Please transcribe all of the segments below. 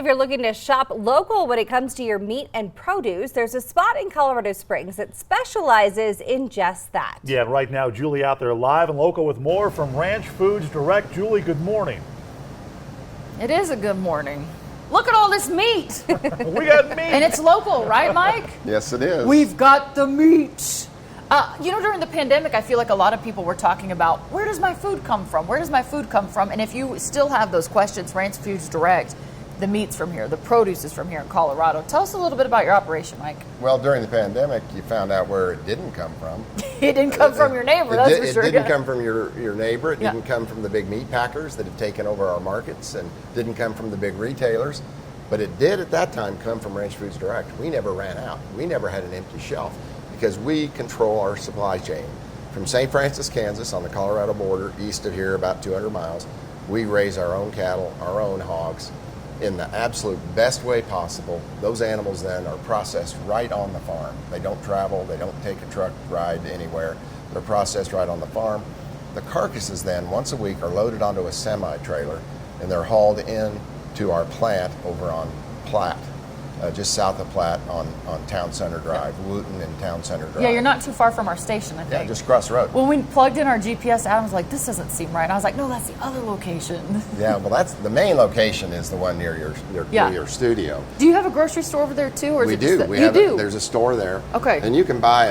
If you're looking to shop local when it comes to your meat and produce, there's a spot in Colorado Springs that specializes in just that. Yeah, right now, Julie out there live and local with more from Ranch Foods Direct. Julie, good morning. It is a good morning. Look at all this meat. We got meat. And it's local, right, Mike? Yes, it is. We've got the meat. During the pandemic, I feel like a lot of people were talking about, where does my food come from? Where does my food come from? And if you still have those questions, Ranch Foods Direct, the meat's from here, the produce is from here in Colorado. Tell us a little bit about your operation, Mike. Well, during the pandemic, you found out where it didn't come from. It didn't come from your neighbor, that's for sure. It didn't come from your neighbor. It Yeah. didn't come from the big meat packers that have taken over our markets, and didn't come from the big retailers. But it did at that time come from Ranch Foods Direct. We never ran out. We never had an empty shelf because we control our supply chain. From St. Francis, Kansas, on the Colorado border, east of here about 200 miles, we raise our own cattle, our own hogs, in the absolute best way possible. Those animals then are processed right on the farm. They don't travel, they don't take a truck ride anywhere. They're processed right on the farm. The carcasses then, once a week, are loaded onto a semi-trailer and they're hauled in to our plant over on Platte, just south of Platte on Town Center Drive, Wooten and Town Center Drive. Yeah, you're not too far from our station, I think. Yeah, just across the road. When we plugged in our GPS, Adam was like, this doesn't seem right. And I was like, no, that's the other location. Yeah, well, that's the main location is the one near your studio. Do you have a grocery store over there too? Or We is it do. Just We you have do? There's a store there. Okay. And you can buy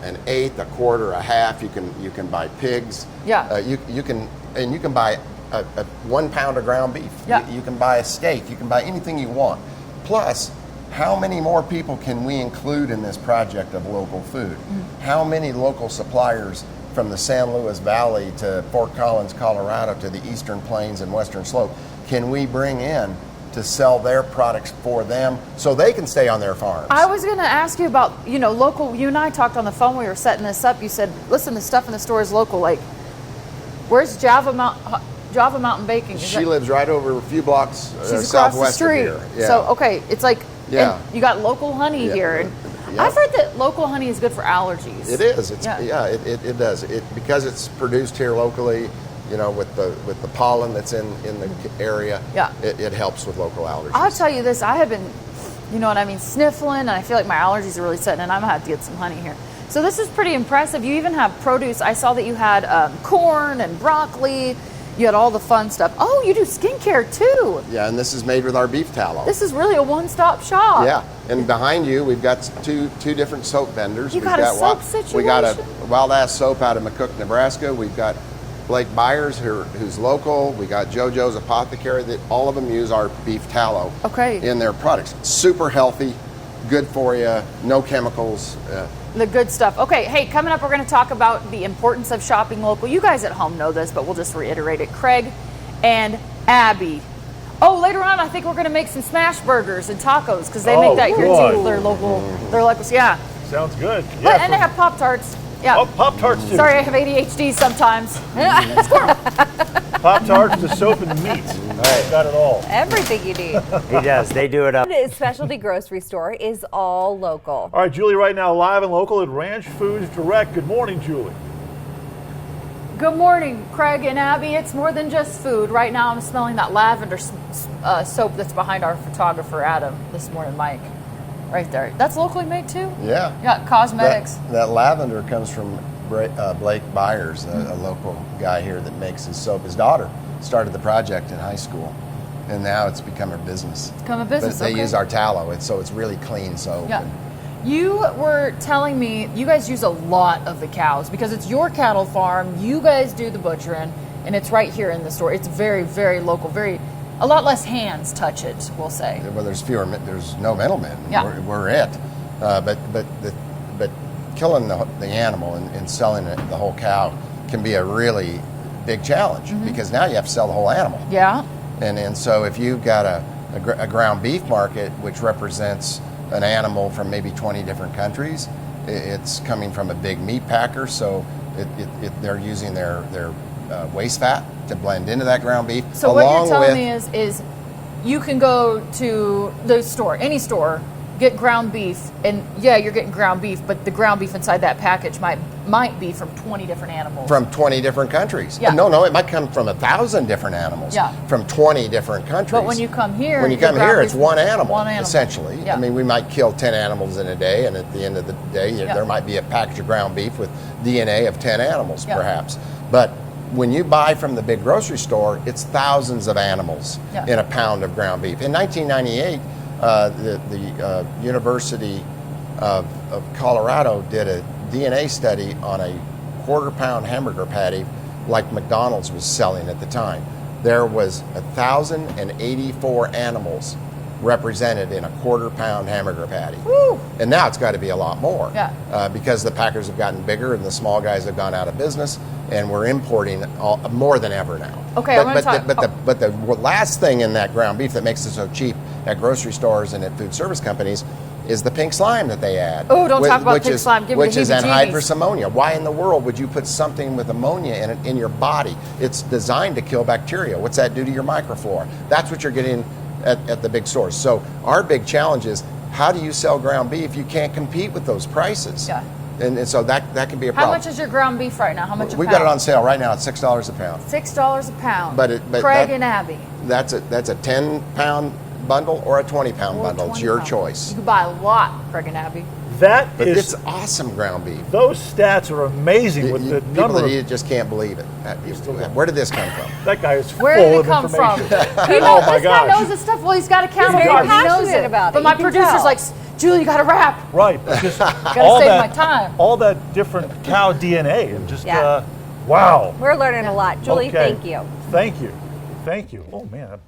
an eighth, a quarter, a half. You can buy pigs. Yeah. You can buy a 1 pound of ground beef. Yeah. You can buy a steak. You can buy anything you want. Plus, how many more people can we include in this project of local food? How many local suppliers from the San Luis Valley to Fort Collins, Colorado, to the Eastern Plains and Western Slope can we bring in to sell their products for them so they can stay on their farms? I was going to ask you about, local. You and I talked on the phone when we were setting this up. You said, listen, the stuff in the store is local. Like, where's Java Mountain Baking? She lives right over a few blocks she's across the southwest street. of here. Yeah. So, okay, it's like, Yeah. and you got local honey Yeah. here. And Yeah. I've heard that local honey is good for allergies. It is. It does. Because it's produced here locally, with the pollen that's in the area. Yeah. It helps with local allergies. I'll tell you this, I have been, sniffling, and I feel like my allergies are really setting in. I'm gonna have to get some honey here. So this is pretty impressive. You even have produce. I saw that you had corn and broccoli. You had all the fun stuff. Oh, you do skincare too. Yeah, and this is made with our beef tallow. This is really a one-stop shop. Yeah, and behind you we've got two different soap vendors. You got a soap situation? We got a Wild Ass Soap out of McCook, Nebraska. We've got Blake Byers who's local. We got JoJo's Apothecary. That all of them use our beef tallow in their products. Super healthy, good for you, no chemicals. The good stuff. Okay, hey, coming up, we're going to talk about the importance of shopping local. You guys at home know this, but we'll just reiterate it. Craig and Abby. Oh, later on, I think we're going to make some smash burgers and tacos because they make that here too. They're local. They're local. Yeah. Sounds good. But, and they have Pop-Tarts. Yeah. Oh, Pop-Tarts too. Sorry, I have ADHD sometimes. Squirrel. Pop-Tarts, the soap, and the meat. Right. Got it all. Everything you need. He does. They do it up. This specialty grocery store is all local. All right, Julie, right now live and local at Ranch Foods Direct. Good morning, Julie. Good morning, Craig and Abby. It's more than just food. Right now I'm smelling that lavender soap that's behind our photographer, Adam, this morning, Mike. Right there. That's locally made too? Yeah. Yeah, cosmetics. That lavender comes from Blake Byers, a local guy here that makes his soap. His daughter started the project in high school, and now it's become her business. It's become a business, But they use our tallow, so it's really clean soap. Yeah. You were telling me you guys use a lot of the cows because it's your cattle farm. You guys do the butchering, and it's right here in the store. It's very, very local. A lot less hands touch it, we'll say. Well, there's no middlemen. Yeah. We're it. But killing the animal and selling the whole cow can be a really big challenge because now you have to sell the whole animal. Yeah. And so if you've got a ground beef market, which represents an animal from maybe 20 different countries, it's coming from a big meat packer, so they're using their waste fat to blend into that ground beef. So what you're telling me is you can go to the store, any store, get ground beef, and yeah, you're getting ground beef, but the ground beef inside that package might be from 20 different animals. From 20 different countries. Yeah. No, it might come from 1,000 different animals. Yeah. From 20 different countries. But when you come here, it's one animal, essentially. Yeah. I mean, we might kill 10 animals in a day, and at the end of the day, there might be a package of ground beef with DNA of 10 animals, perhaps. But when you buy from the big grocery store, it's thousands of animals in a pound of ground beef. In 1998, the University of Colorado did a DNA study on a quarter-pound hamburger patty like McDonald's was selling at the time. There was 1,084 animals represented in a quarter-pound hamburger patty. Woo. And now it's got to be a lot more because the packers have gotten bigger and the small guys have gone out of business, and we're importing more than ever now. Okay, but the last thing in that ground beef that makes it so cheap at grocery stores and at food service companies is the pink slime that they add. Oh, don't talk about pink slime. Give me which is the heebie-jeebies. anhydrous ammonia. Why in the world would you put something with ammonia in it in your body? It's designed to kill bacteria. What's that do to your microflora? That's what you're getting at the big stores. So our big challenge is, how do you sell ground beef? You can't compete with those prices. Yeah. And so that can be a problem. How much is your ground beef right now? How much a We've pound? got it on sale right now at $6 a pound. $6 a pound. But Craig and Abby. That's a 10-pound bundle or a 20-pound bundle. It's your choice. You can buy a lot, Craig and Abby. That But is, it's awesome ground beef. those stats are amazing with the People number that of, eat it just can't believe it. Where did this come from? that guy is Where full did it of come from? information. He knows, Oh my this guy gosh. knows his stuff. Well, he's got a counter. very He knows passionate it. about it. But You my can producer's tell. like, Julie, you got to rap. Right, but just Gotta all save that, my time. all that different cow DNA and just Yeah. wow. We're learning a lot. Julie, Okay. thank you. Thank you. Oh man, I'm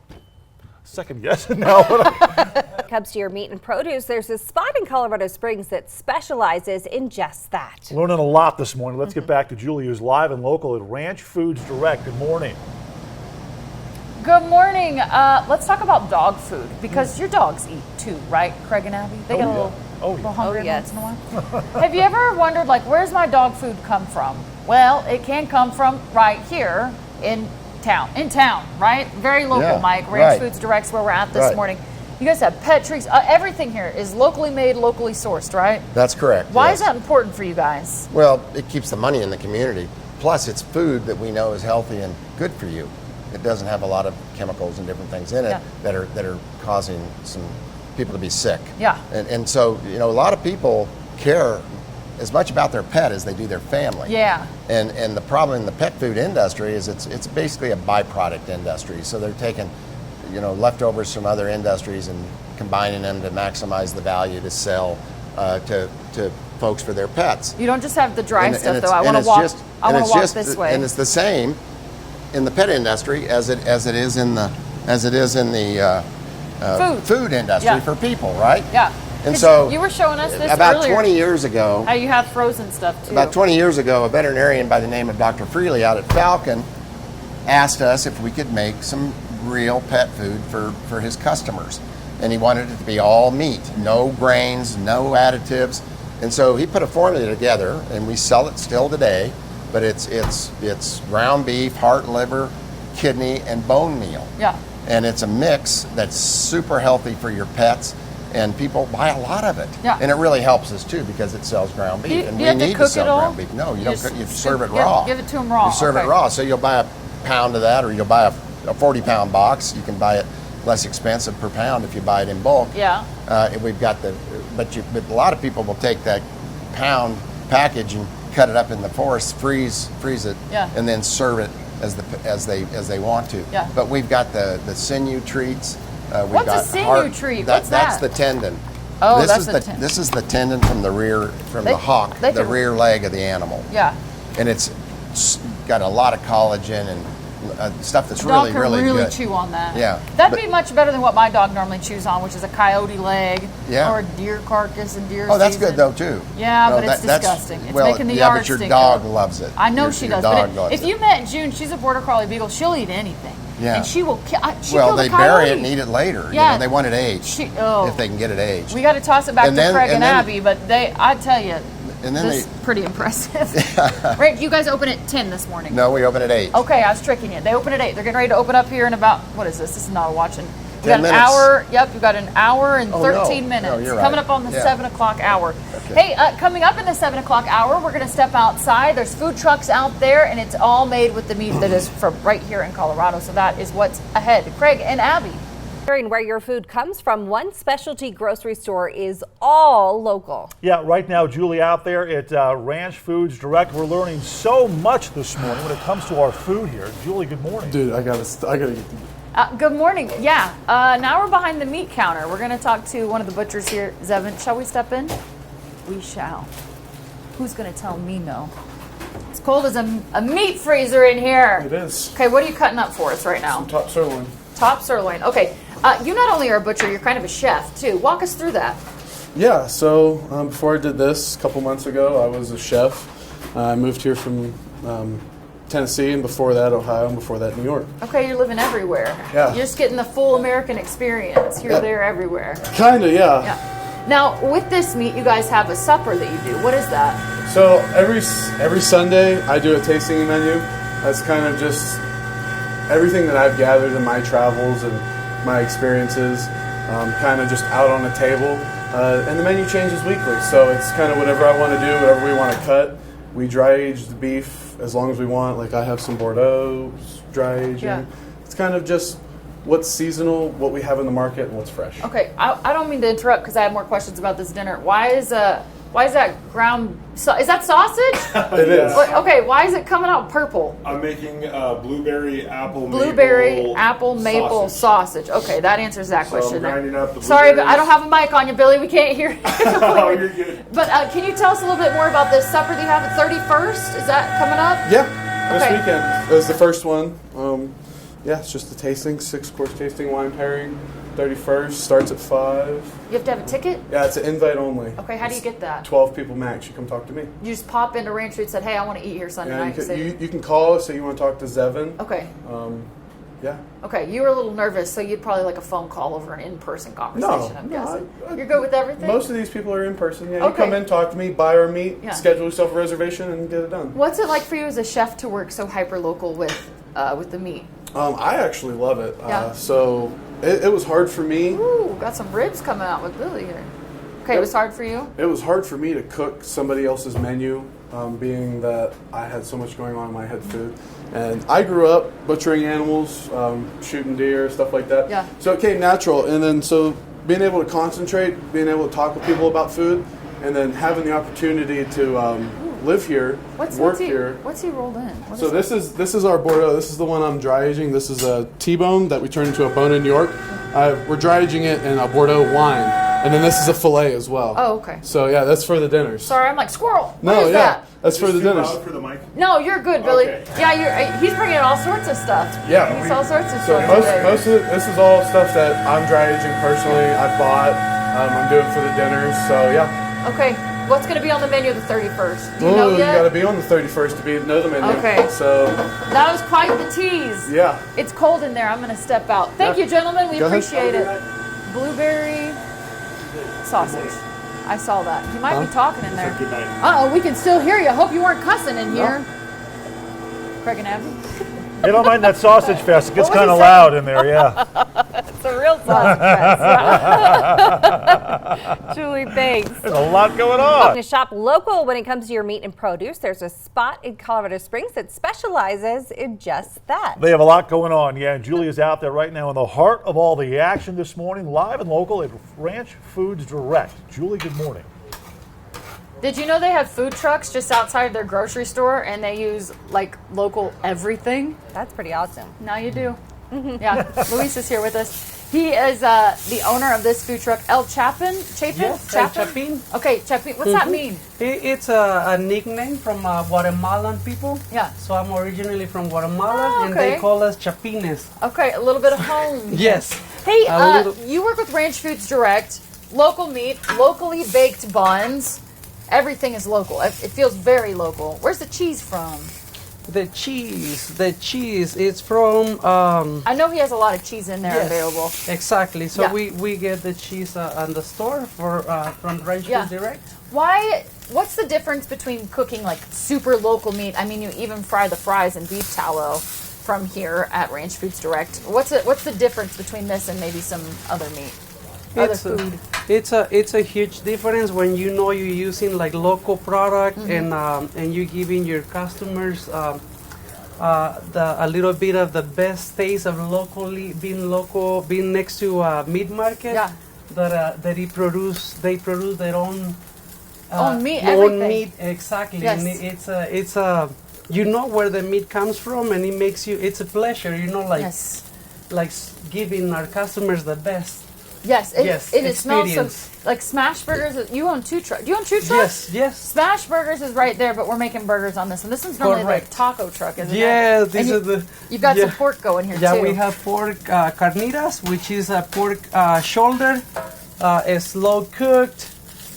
second guessing now. When it comes to your meat and produce, there's a spot in Colorado Springs that specializes in just that. Learning a lot this morning. Let's get back to Julie, who's live and local at Ranch Foods Direct. Good morning. Good morning. Let's talk about dog food, because your dogs eat too, right, Craig and Abby? They get a little hungry yes. once in a while. Have you ever wondered, like, where's my dog food come from? Well, it can come from right here in town. Right? Very local, Yeah, Mike. Ranch right. Foods Direct's where we're at this Right. morning. You guys have pet treats. Everything here is locally made, locally sourced, right? That's correct. Why yes. is that important for you guys? Well, it keeps the money in the community. Plus, it's food that we know is healthy and good for you. It doesn't have a lot of chemicals and different things in it that are causing some people to be sick. Yeah. And so, a lot of people care as much about their pet as they do their family. Yeah. And the problem in the pet food industry is it's basically a byproduct industry. So they're taking, leftovers from other industries and combining them to maximize the value to sell to folks for their pets. You don't just have the dry And stuff, it's- though. I and want to it's walk. just- I and want it's to walk just- this way. And it's the same in the pet industry as it is in the food industry for people, right? Yeah. And so you were showing us this about earlier. 20 years ago. How you have frozen stuff too. About 20 years ago, a veterinarian by the name of Dr. Freely out at Falcon asked us if we could make some real pet food for his customers. And he wanted it to be all meat, no grains, no additives. And so he put a formula together, and we sell it still today, but it's ground beef, heart, liver, kidney, and bone meal. Yeah. And it's a mix that's super healthy for your pets, and people buy a lot of it. Yeah. And it really helps us too, because it sells ground beef, Do you- and do we you have to need cook to sell it all? ground beef. No, you don't. just You serve it give- raw. give it to 'em raw, You serve okay. it raw. So you'll buy a pound of that, or you'll buy a 40-pound box. You can buy it less expensive per pound if you buy it in bulk. Yeah. And we've got but a lot of people will take that pound package and cut it up in the forest, freeze it, Yeah. and then serve it as they want to. Yeah. But we've got the sinew treats. We've What's a got sinew treat? What's That's that? the tendon. Oh, this that's is the the tendon. this is the tendon from the rear, from They- the hock, they the can- rear leg of the animal. Yeah. And it's got a lot of collagen and stuff that's Dog really, can really good. chew on that. Yeah. That'd be much better than what my dog normally chews on, which is a coyote leg Yeah. or a deer carcass and deer Oh, that's season. good though too. Yeah, No, but it's that's- disgusting. It's well, making the yeah, yard but your stink dog up. loves it. I know Your- she your does. dog But loves if it. you met June, she's a border collie beagle. She'll eat anything. Yeah. And she will. She Well, killed they a coyote. bury it and eat it later. Yeah. They want it aged Oh. if they can get it aged. We got to toss it back And to then- Craig and and then- Abby, but I tell you, And then this is they- pretty impressive. Right? You guys open at 10 this morning. No, we open at 8. Okay, I was tricking you. They open at 8. They're getting ready to open up here in about, what is this? This is not a watching. You got 10 an minutes. hour. Yep, you got an hour and Oh, 13 no. minutes. No, you're Coming right. up on the Yeah. 7 o'clock hour. Okay. Hey, coming up in the 7 o'clock hour, we're going to step outside. There's food trucks out there, and it's all made with the meat that is from right here in Colorado. So that is what's ahead. Craig and Abby. Hearing where your food comes from, one specialty grocery store is all local. Yeah, right now, Julie, out there at Ranch Foods Direct, we're learning so much this morning when it comes to our food here. Julie, good morning. Dude, I gotta get the. Good morning. Yeah, now we're behind the meat counter. We're going to talk to one of the butchers here. Zevin, shall we step in? We shall. Who's going to tell me no? It's cold as a meat freezer in here. It is. Okay, what are you cutting up for us right now? Top sirloin. Top sirloin. Okay, you not only are a butcher, you're kind of a chef too. Walk us through that. Yeah, so before I did this a couple months ago, I was a chef. I moved here from Tennessee, and before that, Ohio, and before that, New York. Okay, you're living everywhere. Yeah. You're just getting the full American experience. You're Yeah. there everywhere. Kinda, yeah. Yeah. Now, with this meat, you guys have a supper that you do. What is that? So every Sunday, I do a tasting menu. That's kind of just everything that I've gathered in my travels and my experiences, kind of just out on the table. And the menu changes weekly, so it's kind of whatever I want to do, whatever we want to cut. We dry age the beef as long as we want. Like I have some Bordeaux dry aging. Yeah. It's kind of just what's seasonal, what we have in the market, and what's fresh. Okay, I don't mean to interrupt because I have more questions about this dinner. Why is that ground? Is that sausage? It is. Okay, why is it coming out purple? I'm making blueberry apple maple sausage. Okay, that answers that So I'm question. there. grinding up the Sorry, but I blueberries. don't have a mic on you, Billy. We can't hear you. Oh, you're good. But can you tell us a little bit more about this supper that you have at 31st? Is that coming up? Yeah, this Okay. weekend. That was the first one. Yeah, it's just a tasting, 6-course tasting wine pairing. 31st, starts at 5. You have to have a ticket? Yeah, it's an invite only. Okay, how do you get that? 12 people max. You come talk to me. You just pop into Ranch Food and said, hey, I want to eat here Sunday Yeah, night. you can call us, say you want to talk to Zevin. Okay. Yeah. Okay, you were a little nervous, so you'd probably like a phone call over an in-person conversation, I'm guessing. I- You're good with everything? Most of these people are in person. Yeah, you Okay. come in, talk to me, buy our meat, Yeah. schedule yourself a reservation, and get it done. What's it like for you as a chef to work so hyper-local with the meat? I actually love it. Yeah. So it was hard for me. Ooh, got some ribs coming out with Billy here. Okay, it was hard for you? It was hard for me to cook somebody else's menu, being that I had so much going on in my head food. And I grew up butchering animals, shooting deer, stuff like that. Yeah. So it came natural. And then so being able to concentrate, being able to talk with people about food, and then having the opportunity to live here, work here. What's he rolled in? What So is this is our Bordeaux. This is the one I'm dry aging. This is a T-bone that we turned into a bone in New York. We're dry aging it in a Bordeaux wine, and then this is a fillet as well. Oh, okay. So yeah, that's for the dinners. Sorry, I'm like, squirrel. No, What is yeah, that? that's for the Too dinners. loud for the mic? No, you're good, Billy. Okay. Yeah, he's bringing in all sorts of stuff. Yeah, He's all sorts of So stuff most today. of it, this is all stuff that I'm dry aging personally. I bought. I'm doing for the dinners. So yeah. Okay, what's going to be on the menu the 31st? Do you Ooh, know you yet? got to be on the 31st to know the menu. Okay. So That was quite the tease. yeah. It's cold in there. I'm going to step out. Thank Yeah. you, gentlemen. We Go ahead. appreciate it. Blueberry sausage. I saw that. You might be talking in there. Good night. Uh-oh, we can still hear you. Hope you weren't cussing in here. Craig and Abby? Hey, don't mind that sausage fest. It gets What was kind of he loud in there, yeah. It's a real sausage fest. Julie, thanks. There's a lot going on. To shop local when it comes to your meat and produce, there's a spot in Colorado Springs that specializes in just that. They have a lot going on, yeah. And Julia's out there right now in the heart of all the action this morning, live and local at Ranch Foods Direct. Julie, good morning. Did you know they have food trucks just outside their grocery store and they use like local everything? That's pretty awesome. Now you do. Yeah, Luis is here with us. He is the owner of this food truck, El Chapin. Chapin? Yes, El Chapin. Okay, Chapin. What's that mean? It's a nickname from Guatemalan people. Yeah. So I'm originally from Guatemala, Oh, and okay. they call us Chapines. Okay, a little bit of home. Yes. Hey, A little- you work with Ranch Foods Direct, local meat, locally baked buns. Everything is local. It feels very local. Where's the cheese from? The cheese is from I know he has a lot of cheese in there Yes. available. exactly. So Yeah. we get the cheese on the store from Ranch Yeah. Foods Direct. What's the difference between cooking like super local meat? I mean, you even fry the fries in beef tallow. from here at Ranch Foods Direct. What's the difference between this and maybe some other meat? Food? It's a huge difference when you know you're using like local product and you're giving your customers a little bit of the best taste of being next to a meat market. Yeah. That they produce their own meat, own everything. meat, exactly. Yes. And it's a you know where the meat comes from, and it makes you. It's a pleasure, like giving our customers the best. Yes, and it smells so experience. like Smash Burgers. You own two trucks. Do you own two trucks? Yes. Smash Burgers is right there, but we're making burgers on this one. This one's normally like Correct. taco truck, isn't it? Yeah, these are the. You've got some pork going here too. Yeah, we have pork carnitas, which is a pork shoulder, slow cooked,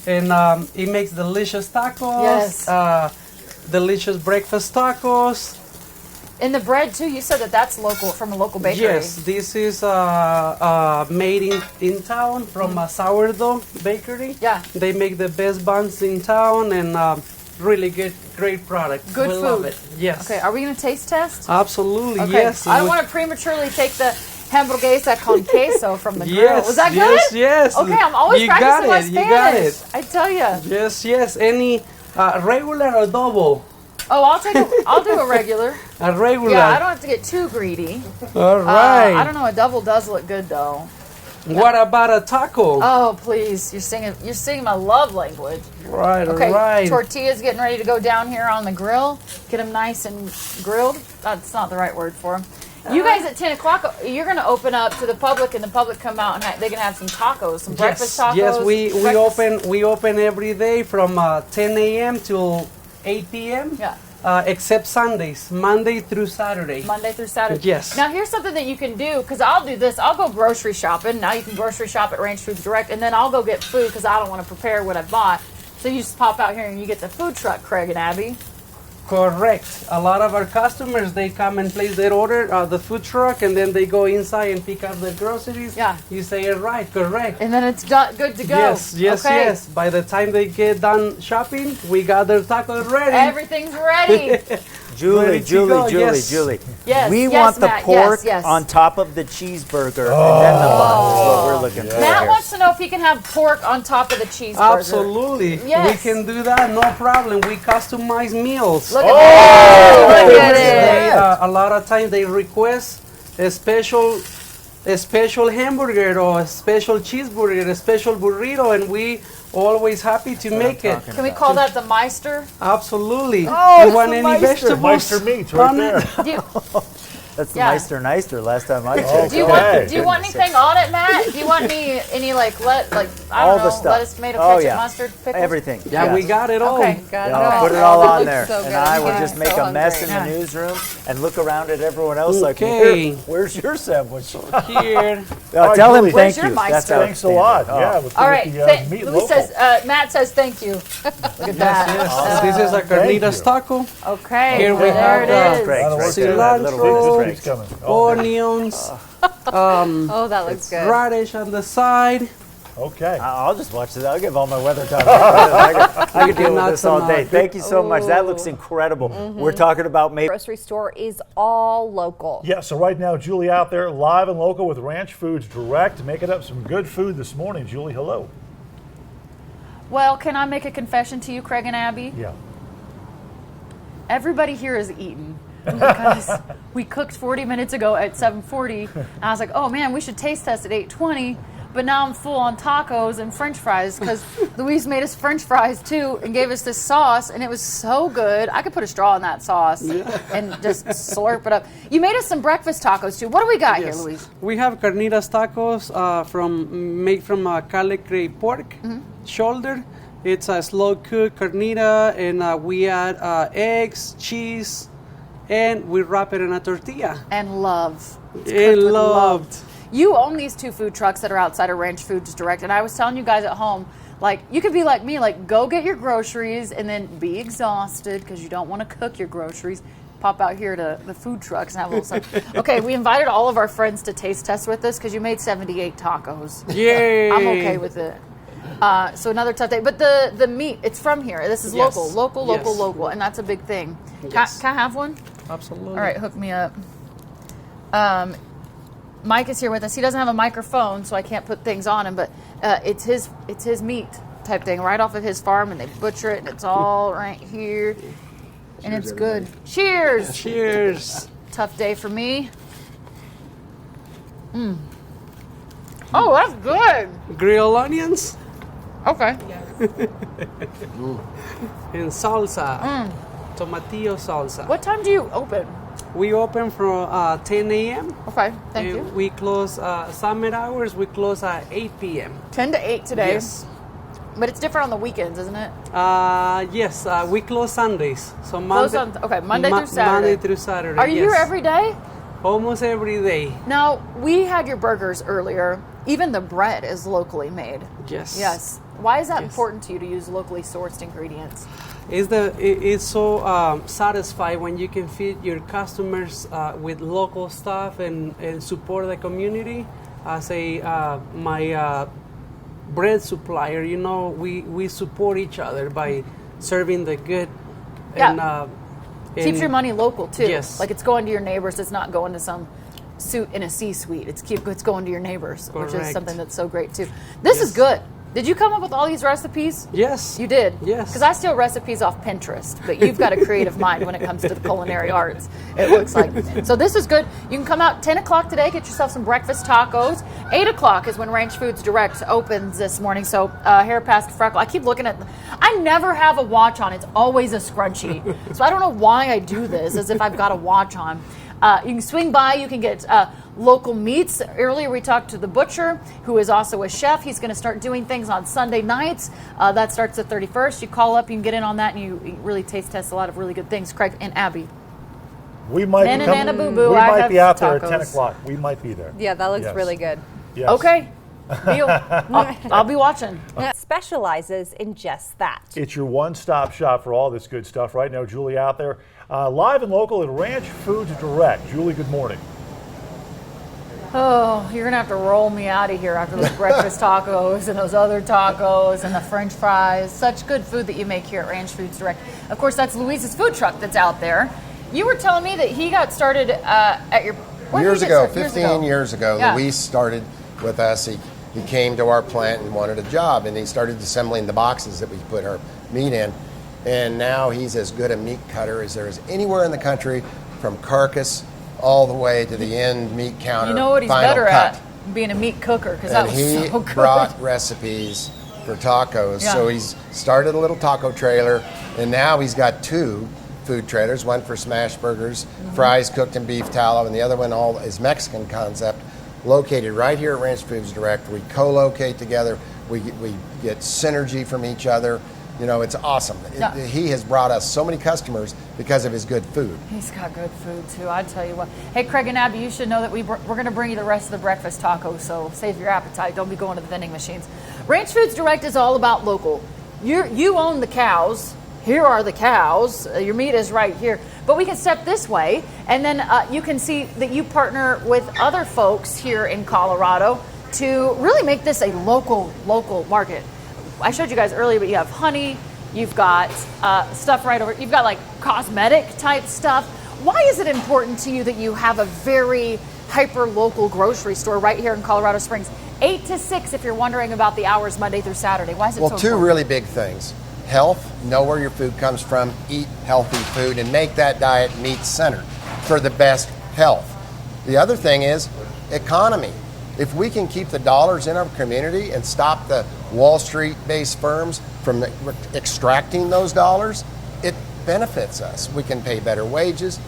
and it makes delicious tacos. Yes. Delicious breakfast tacos. And the bread too. You said that's local from a local bakery. Yes, this is made in town from a sourdough bakery. Yeah. They make the best buns in town and really great product. Good we food. Love it. Yes. Okay, are we going to taste test? Absolutely. Okay. Yes. I don't want to prematurely take the hamburguesa con queso from the grill. Yes, Was that good? yes, yes. Okay, I'm always You practicing got my it, Spanish. you got it. I tell you. Yes. Any regular or double? Oh, I'll do a regular. A regular. Yeah, I don't have to get too greedy. All right. I don't know. A double does look good though. What about a taco? Oh, please! You're singing my love language. Right. Okay, Right. tortillas getting ready to go down here on the grill. Get them nice and grilled. That's not the right word for them. You guys at 10 o'clock, you're going to open up to the public, and the public come out and they can have some tacos, some breakfast tacos. Yes, breakfast. we open every day from 10 a.m. till 8 p.m. Yeah. Except Sundays, Monday through Saturday. Monday through Saturday. Yes. Now here's something that you can do, because I'll do this. I'll go grocery shopping. Now you can grocery shop at Ranch Foods Direct, and then I'll go get food because I don't want to prepare what I bought. So you just pop out here and you get the food truck, Craig and Abby. Correct. A lot of our customers, they come and place their order, the food truck, and then they go inside and pick up their groceries. Yeah. You say it right, correct. And then it's good to go. Yes. Okay. By the time they get done shopping, we got their tacos ready. Everything's ready. Ready to go, yes. Julie. Yes, We yes, want the Matt, pork yes. on top of the cheeseburger, and then the bun is what we're looking for. Matt here. wants to know if he can have pork on top of the cheeseburger. Absolutely. Yes. We can do that, no problem. We customize meals. Look at that. Look at They, it. a lot of times they request a special hamburger or a special cheeseburger, a special burrito, and we always happy to make it. Can we call that the Meister? Absolutely. Oh, You it's want the any Meister. vegetables? Meister meats right on it? there. Do you, That's the Yeah. Meister Neister last time I checked. Okay. do you want anything on it, Matt? Do you want any I All don't the know, stuff. lettuce, tomato, Oh, ketchup, yeah. mustard, pickles? Everything. Yeah, yes. we got it all. Okay. Got Yeah, it I'll all. put it all It on looks there, so and good. I will Yeah, just make so a mess in hungry. the newsroom and look around at everyone else like, Okay. "Here, where's your sandwich?" Here. Tell him Julie. thank Where's your you. That's Meister? Thanks a lot. outstanding. Yeah, Oh. let's All go right. with the meat Louis local. says, Matt says thank you. Look at that. Yes, this is a carnitas taco. Okay. Here we there have it the is. Craig, That'll work there, out. that little bit Cilantro. of Keeps Craig. coming. Oh, Onions, Oh, that looks good. radish on the side. okay. I'll just watch this. I'll give all my weather time. I could deal with knock this all them day. out. Thank you so much. That looks incredible. We're talking about maybe. Grocery store is all local. Yeah, so right now, Julie out there live and local with Ranch Foods Direct, making up some good food this morning. Julie, hello. Well, can I make a confession to you, Craig and Abby? Yeah. Everybody here is eating because we cooked 40 minutes ago at 7:40. And I was like, oh man, we should taste test at 8:20. But now I'm full on tacos and French fries because Louise made us French fries too and gave us this sauce, and it was so good. I could put a straw in that sauce and just slurp it up. You made us some breakfast tacos too. What do we got here, Louise? We have carnitas tacos made from calicre pork shoulder. It's a slow cooked carnita, and we add eggs, cheese, and we wrap it in a tortilla. And love. It's And cooked with loved. You own these two food trucks that are outside of Ranch Foods Direct, and I was telling you guys at home, like, you could be like me, like, go get your groceries and then be exhausted because you don't want to cook your groceries. Pop out here to the food trucks and have a little fun. Okay, we invited all of our friends to taste test with us because you made 78 tacos. Yay! I'm okay with it. So another tough day. But the meat, it's from here. This is Yes. local, Yes. local, and that's a big thing. Yes. Can I have one? Absolutely. All right, hook me up. Mike is here with us. He doesn't have a microphone, so I can't put things on him, but it's his meat type thing right off of his farm, and they butcher it, and it's all right here. And it's good. Cheers! Cheers. Tough day for me. Oh, that's good. Grilled onions Okay. and salsa. Tomatillo salsa. What time do you open? We open from 10 a.m. Okay, thank you. We close summer hours. We close at 8 p.m. 10 to 8 today. Yes. But it's different on the weekends, isn't it? Yes. We close Sundays. So Close Monday. on, Monday through Saturday. Monday through Saturday. Are you yes. here every day? Almost every day. Now, we had your burgers earlier. Even the bread is locally made. Yes. Yes. Why is that Yes. important to you to use locally sourced ingredients? It's so satisfying when you can feed your customers with local stuff and support the community. As my bread supplier, we support each other by serving the good. Yeah. And, Keeps your money local too. Yes. Like it's going to your neighbors. It's not going to some suit in a C-suite. It's going to your neighbors, which is Correct. something that's so great too. This is good. Did you come up with all these recipes? Yes. You did? Yes. Because I steal recipes off Pinterest, but you've got a creative mind when it comes to the culinary arts, it looks like. So this is good. You can come out 10 o'clock today, get yourself some breakfast tacos. 8 o'clock is when Ranch Foods Direct opens this morning. So hair past freckle. I keep looking at, I never have a watch on. It's always a scrunchie. So I don't know why I do this, as if I've got a watch on. You can swing by, you can get local meats. Earlier we talked to the butcher, who is also a chef. He's going to start doing things on Sunday nights. That starts the 31st. You call up, you can get in on that, and you really taste test a lot of really good things. Craig and Abby. We might Nana, be, nana, boo, boo. we I might have be out there at tacos. 10 o'clock. We might be there. Yeah, that looks Yes. really good. Yes. Okay. Deal. I'll be watching. Specializes in just that. It's your one-stop shop for all this good stuff. Right now, Julie out there, live and local at Ranch Foods Direct. Julie, good morning. Oh, you're going to have to roll me out of here after those breakfast tacos and those other tacos and the French fries. Such good food that you make here at Ranch Foods Direct. Of course, that's Louise's food truck that's out there. You were telling me that he got started at your... when did Years he get ago, started? 15 years ago, Yeah. Luis started with us. He came to our plant and wanted a job, and he started assembling the boxes that we put our meat in. And now he's as good a meat cutter as there is anywhere in the country, from carcass all the way to the end meat counter. You know what he's final better cut. at? Being a meat cooker, because that And was he so good. brought recipes for tacos. Yeah. So he's started a little taco trailer, and now he's got 2 food trailers, one for smash burgers, fries cooked in beef tallow, and the other one all is Mexican concept, located right here at Ranch Foods Direct. We co-locate together. We get synergy from each other. You know, it's awesome. Yeah. He has brought us so many customers because of his good food. He's got good food too, I tell you what. Hey, Craig and Abby, you should know that we're going to bring you the rest of the breakfast tacos, so save your appetite. Don't be going to the vending machines. Ranch Foods Direct is all about local. You own the cows. Here are the cows. Your meat is right here. But we can step this way, and then you can see that you partner with other folks here in Colorado to really make this a local market. I showed you guys earlier, but you have honey, you've got stuff right over, you've got like cosmetic type stuff. Why is it important to you that you have a very hyper-local grocery store right here in Colorado Springs? 8 to 6 if you're wondering about the hours Monday through Saturday. Why is it so Well, 2 important? really big things. Health, know where your food comes from, eat healthy food, and make that diet meat-centered for the best health. The other thing is economy. If we can keep the dollars in our community and stop the Wall Street-based firms from extracting those dollars, it benefits us. We can pay better wages.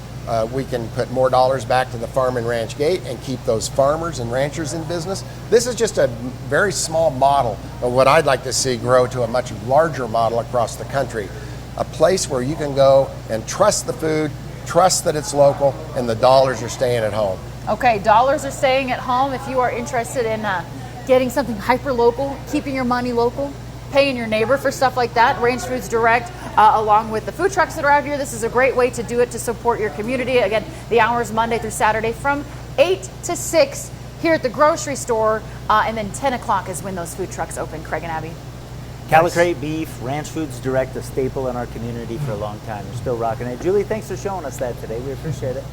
We can put more dollars back to the farm and ranch gate and keep those farmers and ranchers in business. This is just a very small model of what I'd like to see grow to a much larger model across the country. A place where you can go and trust the food, trust that it's local, and the dollars are staying at home. Okay, dollars are staying at home. If you are interested in getting something hyper-local, keeping your money local, paying your neighbor for stuff like that, Ranch Foods Direct, along with the food trucks that are out here, this is a great way to do it to support your community. Again, the hours Monday through Saturday from 8 to 6 here at the grocery store, and then 10 o'clock is when those food trucks open. Craig and Abby. Calicrate beef, Ranch Foods Direct, a staple in our community for a long time. We're still rocking it. Julie, thanks for showing us that today. We appreciate it.